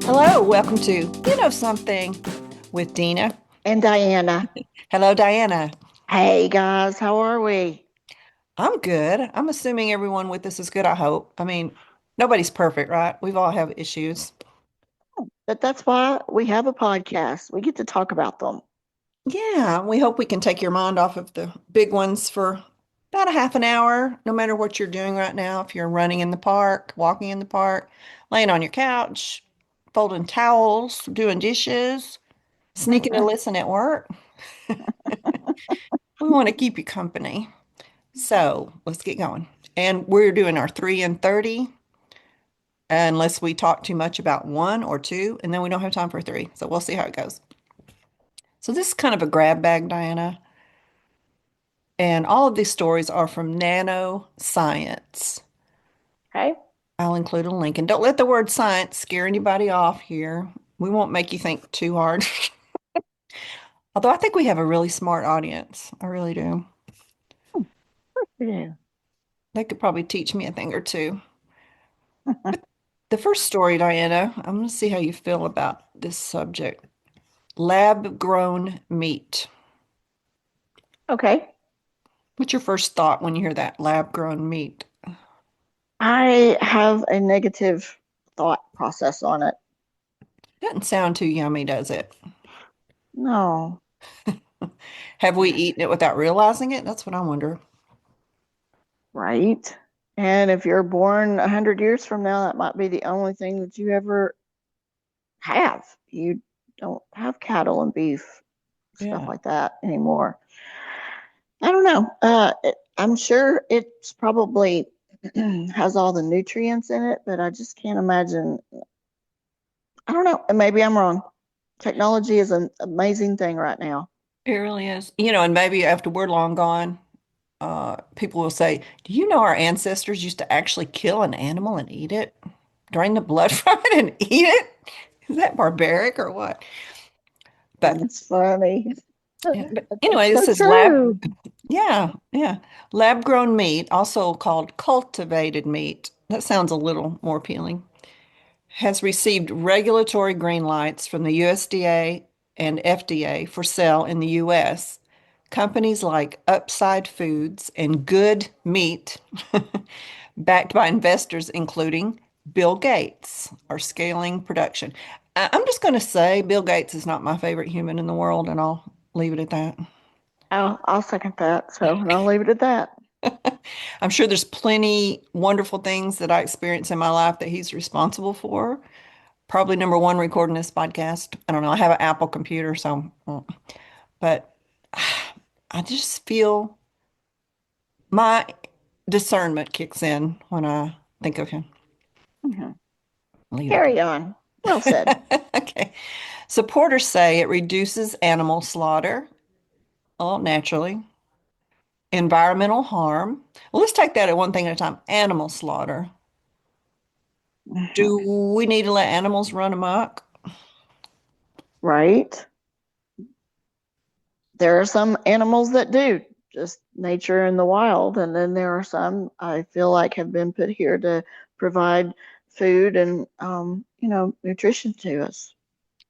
Hello, welcome to Something with Dina. And Diana. Hello, Diana. Hey guys, how are we? I'm good. I'm assuming everyone with us is good, I hope. I mean, nobody's perfect, right? We've all have issues. But that's why we have a podcast. We get to talk about them. Yeah, we hope we can take your mind off of the big ones for about a half an hour, no matter what you're doing right now. If you're running in the park, walking in the park, laying on your couch, folding towels, doing dishes, sneaking to listen at work. We want to keep you company. So let's get going. And we're doing our 3 and 30 unless we talk too much about one or two, and then we don't have time for three. So we'll see how it goes. So this is kind of a grab bag, Diana. And all of these stories are from Nano Science. Okay. I'll include a link. And don't let the word science scare anybody off here. We won't make you think too hard. Although I think we have a really smart audience. I really do. Yeah. They could probably teach me a thing or two. The first story, Diana, I'm going to see how you feel about this subject. Lab grown meat. Okay. What's your first thought when you hear that lab grown meat? I have a negative thought process on it. Doesn't sound too yummy, does it? No, Have we eaten it without realizing it? That's what I wonder. right? And if you're born 100 years from now, that might be the only thing that you ever have. You don't have cattle and beef, stuff Yeah. like that anymore. I don't know. I'm sure it's probably has all the nutrients in it, but I just can't imagine. I don't know. And maybe I'm wrong. Technology is an amazing thing right now. It really is. And maybe after we're long gone, people will say, do you know our ancestors used to actually kill an animal and eat it? Drain the blood from it and eat it? Is that barbaric or what? But That's funny. yeah, but That's anyway, this so is lab. true. Yeah, yeah. Lab grown meat, also called cultivated meat. That sounds a little more appealing. Has received regulatory green lights from the USDA and FDA for sale in the US. Companies like Upside Foods and Good Meat, backed by investors including Bill Gates, are scaling production. I'm just going to say Bill Gates is not my favorite human in the world, and I'll leave it at that. I'll second that. So I'll leave it at that. I'm sure there's plenty wonderful things that I experience in my life that he's responsible for. Probably number one recording this podcast. I don't know. I have an Apple computer, so, but I just feel my discernment kicks in when I think of him. Mhm. Leave it Carry on. Well said. at okay. Supporters say it reduces animal slaughter, oh, naturally, environmental harm. Well, let's take that at one thing at a time. Animal slaughter. Mhm. Do we need to let animals run amok? Right. There are some animals that do, just nature in the wild. And then there are some I feel like have been put here to provide food and, nutrition to us.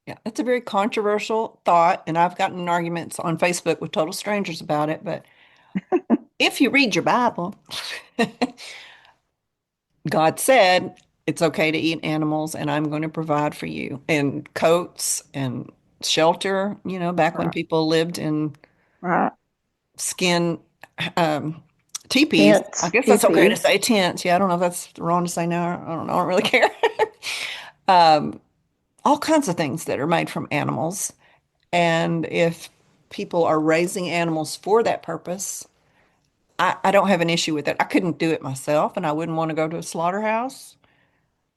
Yeah, it's a very controversial thought, and I've gotten in arguments on Facebook with total strangers about it. But if you read your Bible, God said it's okay to eat animals, and I'm going to provide for you. And coats and shelter, back when Right. people lived in Right. skin teepees. I Tents, guess that's okay to teepees. say tents. Yeah, I don't know if that's wrong to say now. I don't know. I don't really care. Um, all kinds of things that are made from animals. And if people are raising animals for that purpose, I don't have an issue with it. I couldn't do it myself, and I wouldn't want to go to a slaughterhouse.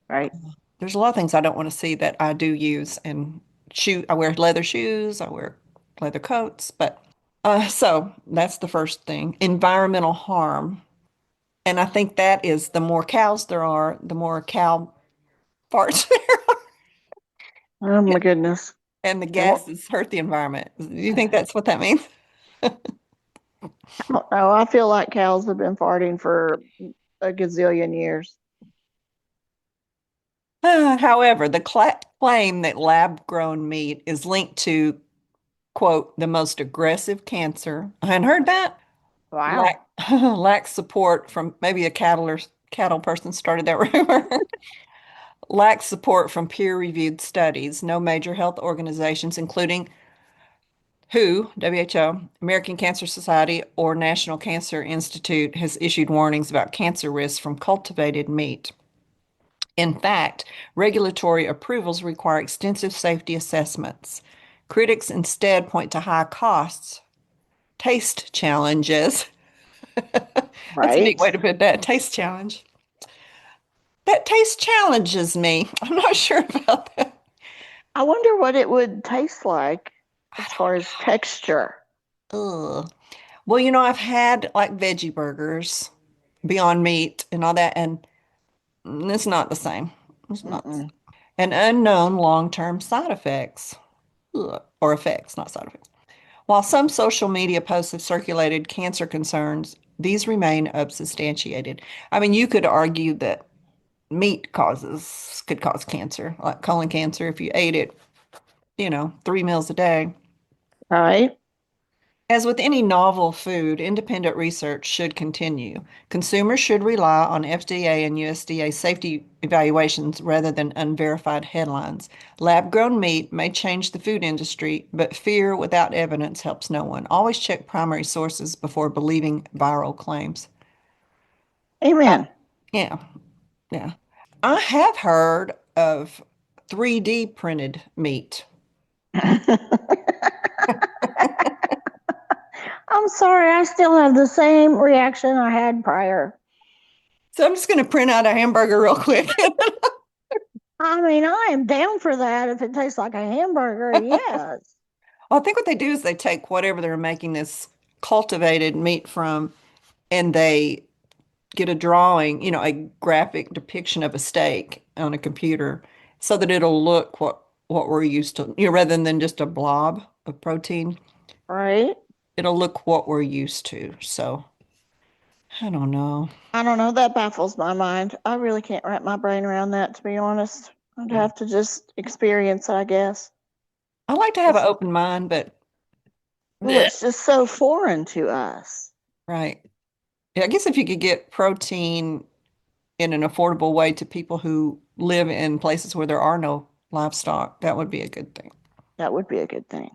Right. There's a lot of things I don't want to see that I do use and shoe. I wear leather shoes, I wear leather coats, but so that's the first thing. Environmental harm. And I think that is the more cows there are, the more cow farts there Oh are. my goodness. And the And what gases hurt the environment. Do you think that's what that means? I don't know. I feel like cows have been farting for a gazillion years. However, the claim that lab-grown meat is linked to, quote, the most aggressive cancer. I hadn't heard that. Wow. Lack, lacks support from maybe a cattle person started that rumor. Lacks support from peer-reviewed studies. No major health organizations, including WHO, American Cancer Society, or National Cancer Institute, has issued warnings about cancer risks from cultivated meat. In fact, regulatory approvals require extensive safety assessments. Critics instead point to high costs, taste challenges. That's a neat Right. way to put that, taste challenge. That taste challenges me. I'm not sure about that. I wonder what it would taste like I as far as texture. don't know. Ugh. Well, I've had like veggie burgers, Beyond Meat, and all that, and it's not the same. It's not. Mm-mm. And unknown long-term side effects. Ugh. Or effects, not side effects. While some social media posts have circulated cancer concerns, these remain unsubstantiated. I mean, you could argue that meat could cause cancer, like colon cancer, if you ate it, 3 meals a day. Right? As with any novel food, independent research should continue. Consumers should rely on FDA and USDA safety evaluations rather than unverified headlines. Lab-grown meat may change the food industry, but fear without evidence helps no one. Always check primary sources before believing viral claims. Amen. Yeah, yeah. I have heard of 3D printed meat. I'm sorry, I still have the same reaction I had prior. So I'm just going to print out a hamburger real quick. I mean, I am down for that if it tastes like a hamburger, yes. Well, I think what they do is they take whatever they're making this cultivated meat from and they get a drawing, a graphic depiction of a steak on a computer so that it'll look what we're used to, rather than just a blob of protein. Right? It'll look what we're used to. So I don't know. I don't know. That baffles my mind. I really can't wrap my brain around that, to be honest. I'd Yeah. have to just experience it, I guess. I like to have an It's, open mind, but well, bleh, it's just so foreign to us. right. Yeah, I guess if you could get protein in an affordable way to people who live in places where there are no livestock, that would be a good thing. That would be a good thing.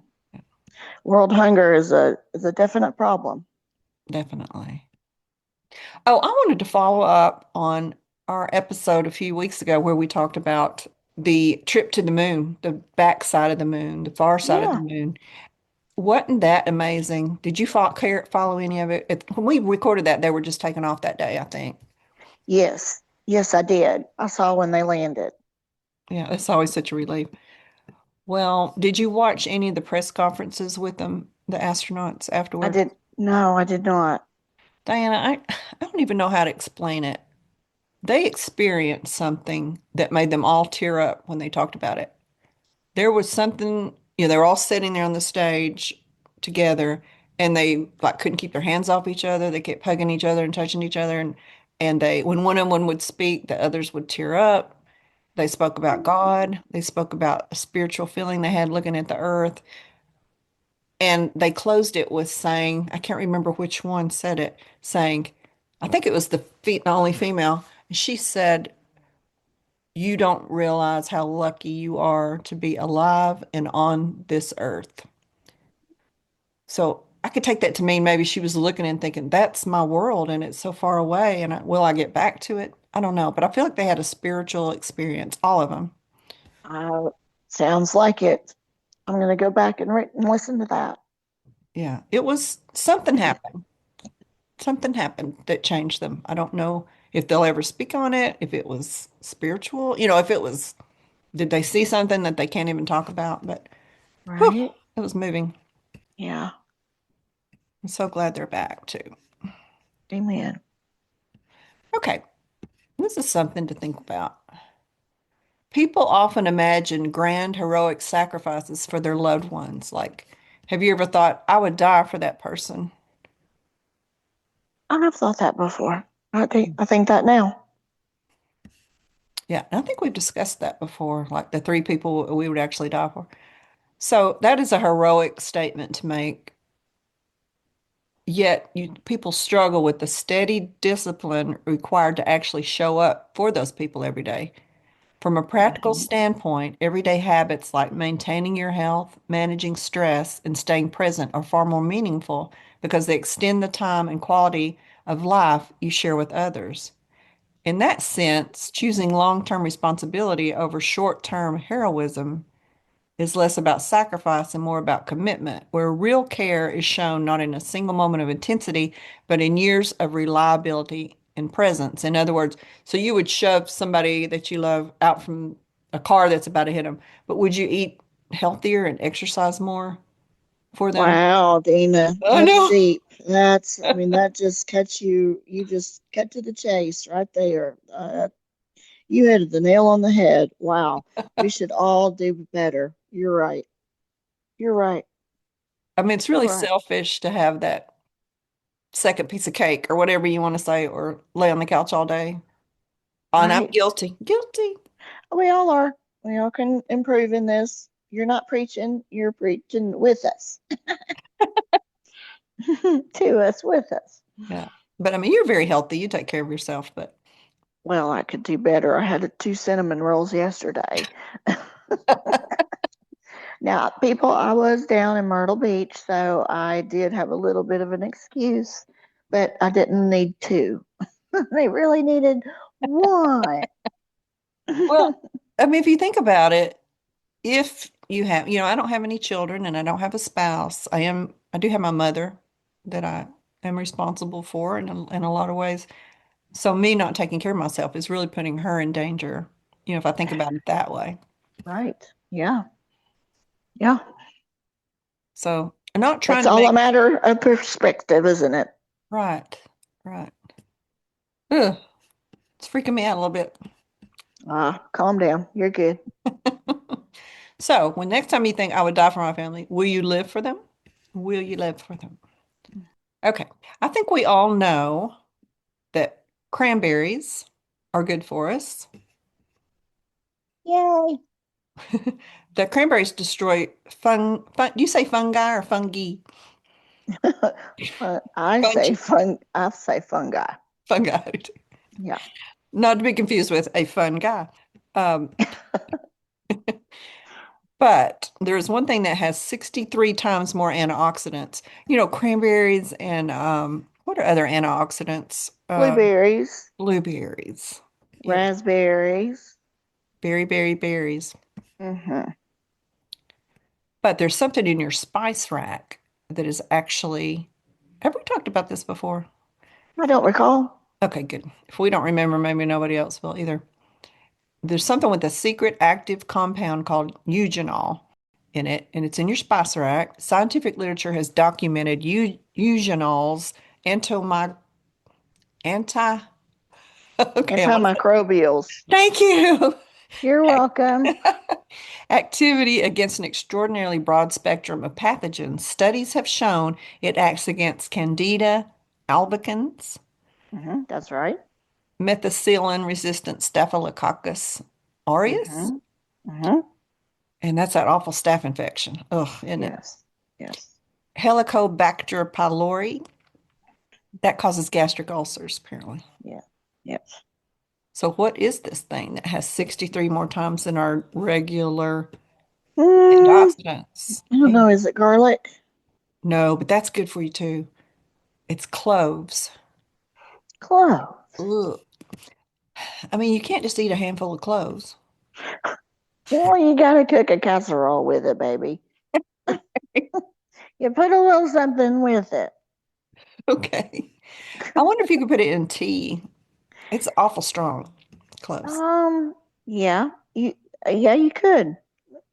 World hunger is a definite problem. Definitely. Oh, I wanted to follow up on our episode a few weeks ago where we talked about the trip to the moon, the back side of the moon, the far side of the Yeah. moon. Wasn't that amazing? Did you follow any of it? When we recorded that, they were just taking off that day, I think. Yes. Yes, I did. I saw when they landed. Yeah, it's always such a relief. Well, did you watch any of the press conferences with them, the astronauts I afterward? did. No, I did not. Diana, I don't even know how to explain it. They experienced something that made them all tear up when they talked about it. There was something, they were all sitting there on the stage together and they like couldn't keep their hands off each other. They kept hugging each other and touching each other and they when one of them would speak, the others would tear up. They spoke about God. They spoke about a spiritual feeling they had looking at the earth. And they closed it with saying, I can't remember which one said it, saying, I think it was the only female. She said, you don't realize how lucky you are to be alive and on this earth. So I could take that to mean maybe she was looking and thinking, that's my world and it's so far away. And will I get back to it? I don't know. But I feel like they had a spiritual experience, all of them. Uh, Sounds like it. I'm going to go back and listen to that. Yeah. It was something happened. Something happened that changed them. I don't know if they'll ever speak on it, if it was spiritual, if it was, did they see something that they can't even talk about? But whew, Right? it was moving. Yeah. I'm so glad they're back too. Amen. Okay, this is something to think about. People often imagine grand heroic sacrifices for their loved ones. Like, have you ever thought, I would die for that person? I have thought that before. I think that now. Yeah, I think we've discussed that before, like the three people we would actually die for. So that is a heroic statement to make. Yet people struggle with the steady discipline required to actually show up for those people every day. From a practical Hmm. standpoint, everyday habits like maintaining your health, managing stress, and staying present are far more meaningful because they extend the time and quality of life you share with others. In that sense, choosing long-term responsibility over short-term heroism is less about sacrifice and more about commitment, where real care is shown not in a single moment of intensity, but in years of reliability and presence. In other words, so you would shove somebody that you love out from a car that's about to hit them, but would you eat healthier and exercise more for them? Wow, Dina, Oh that's no. deep. I mean, that just cuts you just cut to the chase right there. You hit the nail on the head. Wow. We should all do better. You're right. You're right. I mean, it's You're really right. selfish to have that second piece of cake or whatever you want to say, or lay on the couch all day. And I'm Right. guilty. Guilty. We all are. We all can improve in this. You're not preaching, you're preaching with us, to us, with us. Yeah. But I mean, you're very healthy. You take care of yourself, but Well, I could do better. I had two cinnamon rolls yesterday. Now, people, I was down in Myrtle Beach, so I did have a little bit of an excuse, but I didn't need two. They really needed one. well, I mean, if you think about it, if you have, I don't have any children and I don't have a spouse. I do have my mother that I am responsible for in a lot of ways. So me not taking care of myself is really putting her in danger, if I think about it that way. Right. Yeah. Yeah. So I'm not trying It's to all a make, matter of perspective, isn't it? right, right. Ugh, it's freaking me out a little bit. Calm down. You're good. So when next time you think I would die for my family, will you live for them? Will you live for them? Okay. I think we all know that cranberries are good for us. Yay. The cranberries destroy do you say fungi or fungi? I say Fungi. fun. I say fungi. Fungi. Yeah. Not to be confused with a fun guy. Um, but there's one thing that has 63 times more antioxidants. Cranberries and what are other antioxidants? Blueberries, Blueberries. Yeah. raspberries. Berries. Hmm. But there's something in your spice rack that is actually, have we talked about this before? I don't recall. Okay, good. If we don't remember, maybe nobody else will either. There's something with a secret active compound called eugenol in it, and it's in your spice rack. Scientific literature has documented eugenol's anti, anti, okay, I want to say, Antimicrobials. thank you. You're welcome. Activity against an extraordinarily broad spectrum of pathogens. Studies have shown it acts against Candida albicans, That's right. methicillin-resistant Staphylococcus aureus, Hmm. Hmm. and that's that awful staph infection. Ugh, isn't it? Yes. Yes. Helicobacter pylori, that causes gastric ulcers, apparently. Yeah. Yes. So what is this thing that has 63 more times than our regular Mm, antioxidants? I don't know. Is it garlic? No, but that's good for you too. It's cloves. Cloves. Ugh. I mean, you can't just eat a handful of cloves. Well, you gotta cook a casserole with it, baby. You put a little something with it. Okay. I wonder if you could put it in tea. It's awful strong, cloves. Um, yeah, yeah, you could.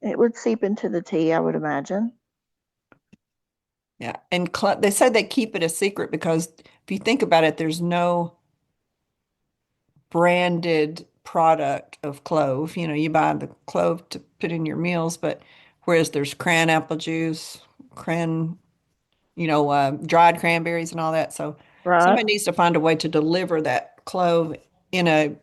It would seep into the tea, I would imagine. Yeah. And they said they keep it a secret because if you think about it, there's no branded product of clove. You buy the clove to put in your meals, but whereas there's cran apple juice, cran, dried cranberries and all that. So Right. somebody needs to find a way to deliver that clove in a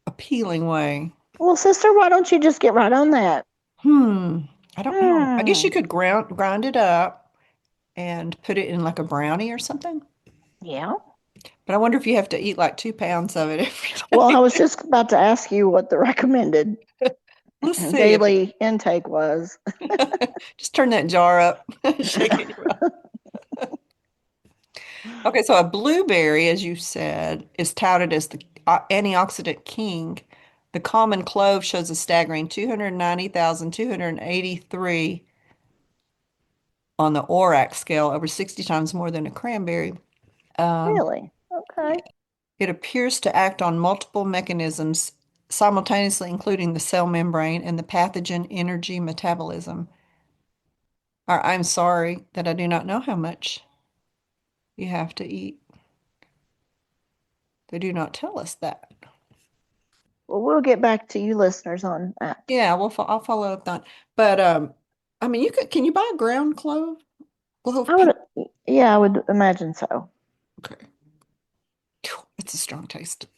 appealing way. Well, sister, why don't you just get right on that? Hmm. I don't know. I guess you Hmm. could grind it up and put it in like a brownie or something. Yeah. But I wonder if you have to eat like 2 pounds of it Well, every I day. was just about to ask you what the recommended Let's see if daily intake was. just turn that jar up, shake it. Okay, so a blueberry, as you said, is touted as the antioxidant king. The common clove shows a staggering 290,283 on the ORAC scale, over 60 times more than a cranberry. Um, Really? Okay. it appears to act on multiple mechanisms simultaneously, including the cell membrane and the pathogen energy metabolism. Or, I'm sorry that I do not know how much you have to eat. They do not tell us that. Well, we'll get back to you listeners on that. Yeah, I'll follow up on. But I mean, can you buy ground clove I would, pea? yeah, I would imagine so. Okay, phew, it's a strong taste. I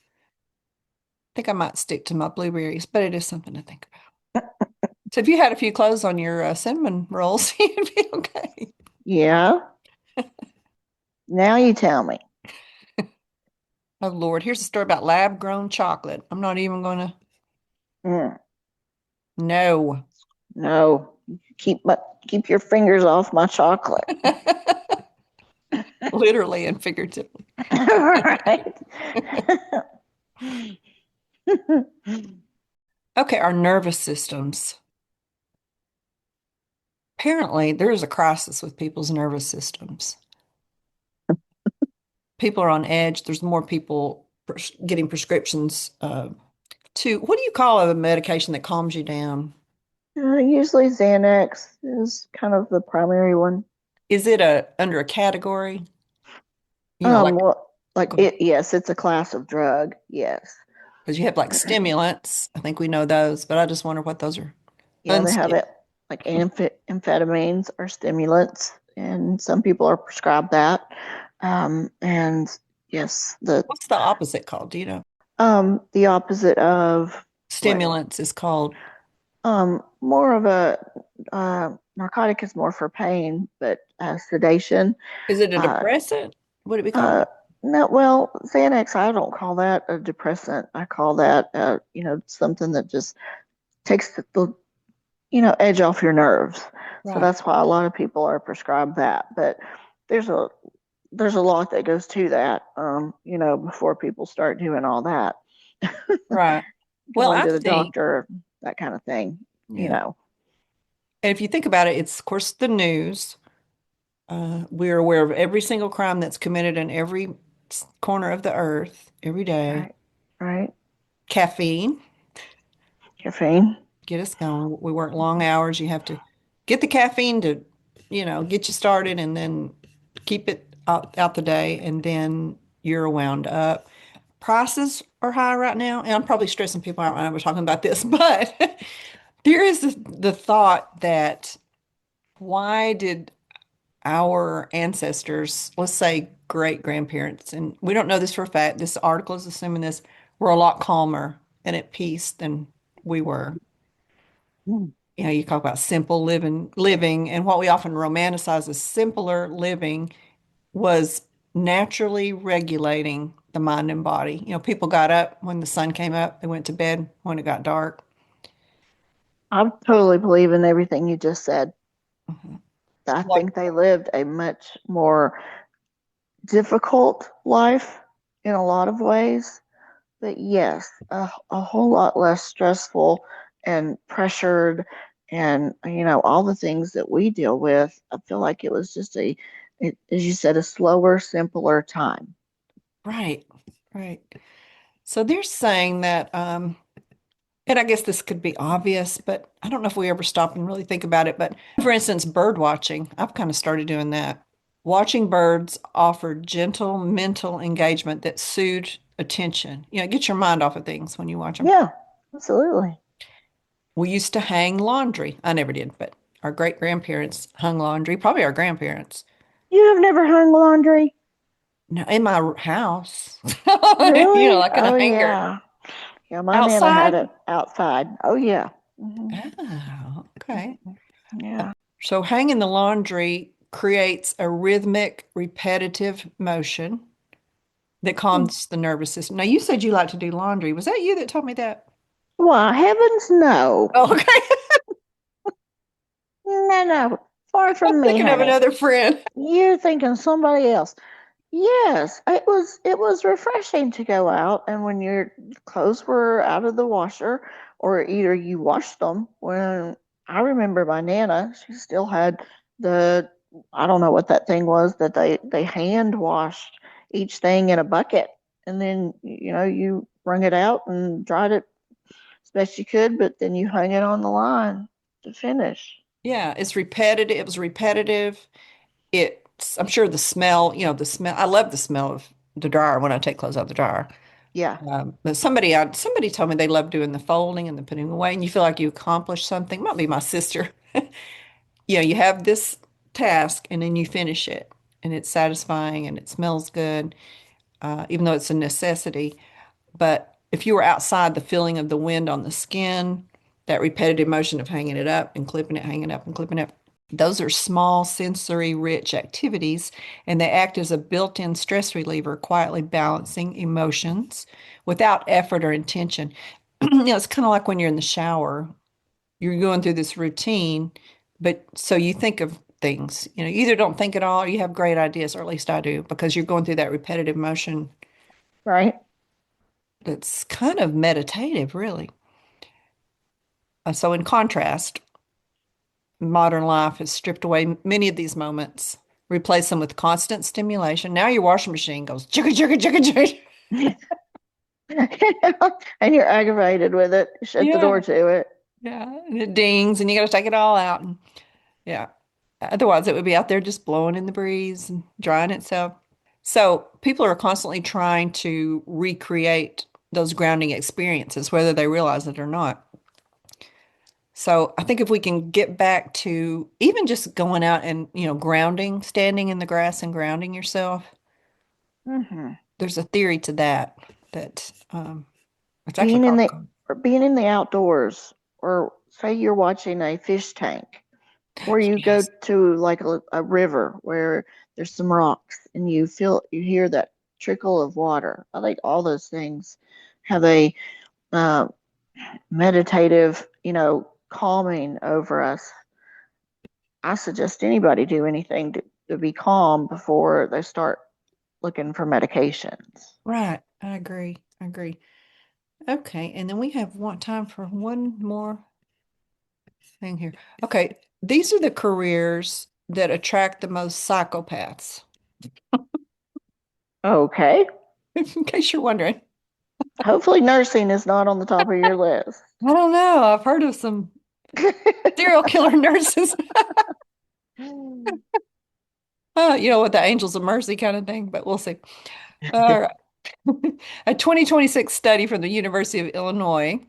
think I might stick to my blueberries, but it is something to think about. So if you had a few cloves on your cinnamon rolls, you'd be okay. Yeah. Now you tell me. Oh Lord, here's a story about lab-grown chocolate. I'm not even gonna. Mm, No. no, keep my, keep your fingers off my chocolate. Literally and figuratively. Right. Okay, our nervous systems. Apparently, there is a crisis with people's nervous systems. People are on edge. There's more people getting prescriptions to what do you call a medication that calms you down? Usually Xanax is kind of the primary one. Is it a under a category? Like Well, like it, yes, it's a class of drug. Yes. because you have like stimulants. I think we know those, but I just wonder what those are. Yeah, they have Unstim. it like amphetamines are stimulants, and some people are prescribed that. And yes, What's the opposite called? Do you know? the opposite of what? Stimulants is called. More of a narcotic is more for pain, but sedation. Is it a Uh, depressant? Would it be called? uh, no, well, Xanax, I don't call that a depressant. I call that, something that just takes the edge off your nerves. So Right. that's why a lot of people are prescribed that. But there's a there's a lot that goes to that, before people start doing all that, Right. Well, going I to the think, doctor, that kind of thing, you yeah. know. And if you think about it, it's of course the news. We're aware of every single crime that's committed in every corner of the earth every day. Right, right. Caffeine, Caffeine. get us going. We work long hours. You have to get the caffeine to, get you started and then keep it out the day. And then you're wound up. Prices are high right now. And I'm probably stressing people out right now we're talking about this, but there is the thought that why did our ancestors, let's say great grandparents, and we don't know this for a fact, this article is assuming this, were a lot calmer and at peace than we were. Mm. You talk about simple living, and what we often romanticize as simpler living was naturally regulating the mind and body. People got up when the sun came up, they went to bed when it got dark. I totally believe in everything you just said. Mhm. I Like, think they lived a much more difficult life in a lot of ways. But yes, a whole lot less stressful and pressured, and all the things that we deal with. I feel like it was just as you said, a slower, simpler time. right, right. So they're saying that, and I guess this could be obvious, but I don't know if we ever stop and really think about it. But for instance, bird watching, I've kind of started doing that. Watching birds offered gentle mental engagement that soothed attention. Get your mind off of things when you watch them. Yeah, absolutely. We used to hang laundry. I never did, but our great grandparents hung laundry, probably our grandparents. You have never hung laundry? No, in my house, Really? like in Oh a hanger. yeah. Yeah, my Nana had Outside? it outside. Oh yeah. Oh, okay. Uh, Yeah. So hanging the laundry creates a rhythmic, repetitive motion that calms the nervous system. Now, you said you like to do laundry. Was that you that told me that? Why, heavens no. Oh, okay. No, no. Far I'm from me, thinking of honey. another friend. You're thinking somebody else. Yes, it was refreshing to go out and when your clothes were out of the washer or either you washed them when I remember my Nana, she still had the I don't know what that thing was that they hand washed each thing in a bucket and then you wrung it out and dried it as best you could, but then you hung it on the line to finish. Yeah, it's repetitive. It was repetitive. I'm sure the smell, the smell, I love the smell of the dryer when I take clothes out of the dryer. Yeah, But somebody told me they love doing the folding and the putting away, and you feel like you accomplished something. Might be my sister. You have this task and then you finish it, and it's satisfying and it smells good, even though it's a necessity. But if you were outside, the feeling of the wind on the skin, that repetitive motion of hanging it up and clipping it, hanging up and clipping it, those are small sensory rich activities, and they act as a built-in stress reliever, quietly balancing emotions without effort or intention. It's kind of like when you're in the shower, you're going through this routine, but so you think of things, you either don't think at all or you have great ideas, or at least I do, because you're going through that repetitive motion right. that's kind of meditative, really. So in contrast, modern life has stripped away many of these moments, replaced them with constant stimulation. Now your washing machine goes chugga chugga chugga chugga. And you're aggravated with it. Shut the door Yeah, to it. yeah, and it dings, and you got to take it all out, and yeah. Otherwise, it would be out there just blowing in the breeze and drying itself. So people are constantly trying to recreate those grounding experiences, whether they realize it or not. So I think if we can get back to even just going out and, grounding, standing in the grass and grounding yourself, Hmm. there's a theory to that that it's actually Being in called. the or being in the outdoors, or say you're watching a fish tank, or you go Yes. to like a river where there's some rocks and you hear that trickle of water. I think all those things have a uh, meditative, calming over us. I suggest anybody do anything to be calm before they start looking for medications. Right. I agree. I agree. Okay. And then we have time for one more thing here. Okay. These are the careers that attract the most psychopaths, Okay. in case you're wondering. Hopefully, nursing is not on the top of your list. I don't know. I've heard of some serial killer nurses, with the angels of mercy kind of thing, but we'll see. All right. A 2026 study from the University of Illinois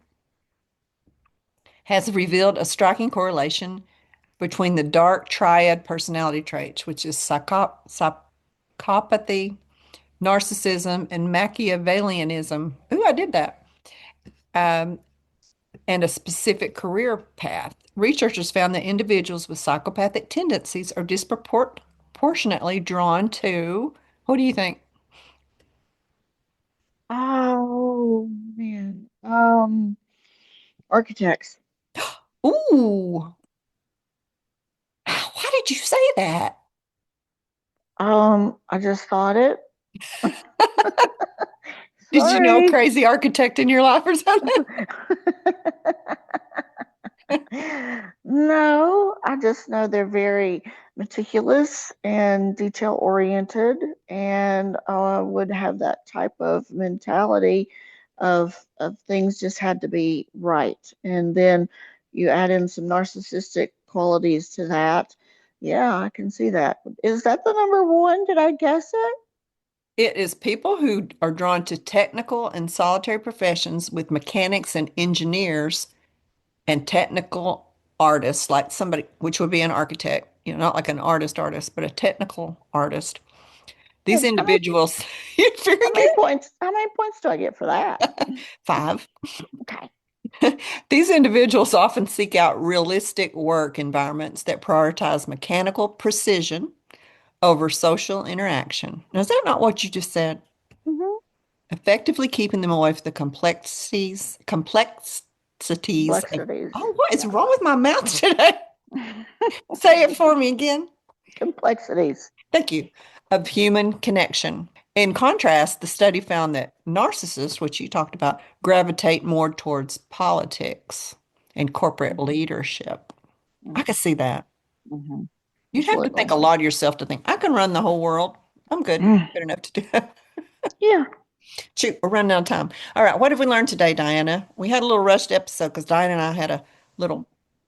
has revealed a striking correlation between the dark triad personality traits, which is psychopathy, narcissism, and Machiavellianism. Ooh, I did that. Um, and a specific career path. Researchers found that individuals with psychopathic tendencies are disproportionately drawn to, what do you think? Oh man. Architects. Ooh, why did you say that? I just thought it. Did you know a Sorry. crazy architect in your life or something? No, I just know they're very meticulous and detail oriented and would have that type of mentality of things just had to be right. And then you add in some narcissistic qualities to that. Yeah, I can see that. Is that the number one? Did I guess it? It is people who are drawn to technical and solitary professions with mechanics and engineers and technical artists, like somebody, which would be an architect, not like an artist, but a technical artist. These How many individuals, you're very how many good. points how many points do I get for that? 5. Okay. These individuals often seek out realistic work environments that prioritize mechanical precision over social interaction. Now, is that not what you just said? Hmm. Effectively keeping them away from the complexities of, Complexities. oh, what is Yeah. wrong with my mouth today? Say it for me again. Complexities. Thank you. Of human connection. In contrast, the study found that narcissists, which you talked about, gravitate more towards politics and corporate leadership. I could see that. Mm-hmm. You'd have to think Absolutely. a lot of yourself to think, I can run the whole world. I'm good. Mm. Good enough to do that. Yeah. Shoot, we're running out of time. All right, what have we learned today, Diana? We had a little rushed episode because Diana and I had a little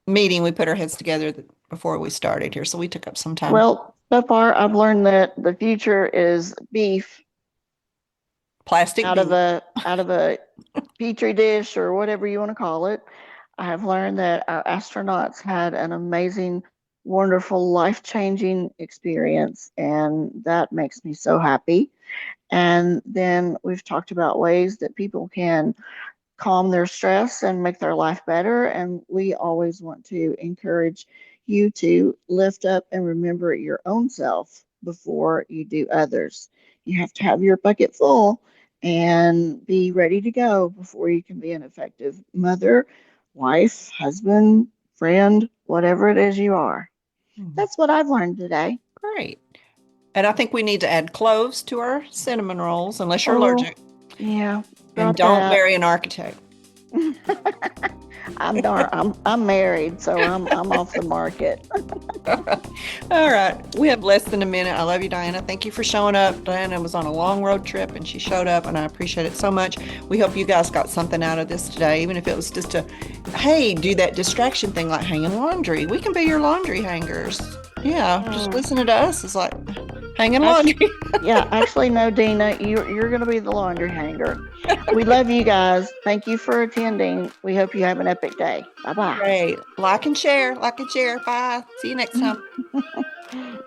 meeting. We put our heads together before we started here, so we took up some time. Well, so far I've learned that the future is beef Plastic bead. out of a petri dish or whatever you want to call it. I have learned that our astronauts had an amazing, wonderful, life-changing experience, and that makes me so happy. And then we've talked about ways that people can calm their stress and make their life better. And we always want to encourage you to lift up and remember your own self before you do others. You have to have your bucket full and be ready to go before you can be an effective mother, wife, husband, friend, whatever it is you are. Mhm. That's what I've learned today. Great. And I think we need to add cloves to our cinnamon rolls, unless you're Oh, allergic. yeah, And drop don't that. marry an architect. I'm married, so I'm off the market. All right. We have less than a minute. I love you, Diana. Thank you for showing up. Diana was on a long road trip and she showed up, and I appreciate it so much. We hope you guys got something out of this today, even if it was just a, hey, do that distraction thing like hanging laundry. We can be your laundry hangers. Yeah, just Mm. listening to us is like hanging Actually, laundry. yeah, actually, no, Dina, you're going to be the laundry hanger. We love you guys. Thank you for attending. We hope you have an epic day. Bye Great. Like and share. Like and share. Bye. See you next time. bye.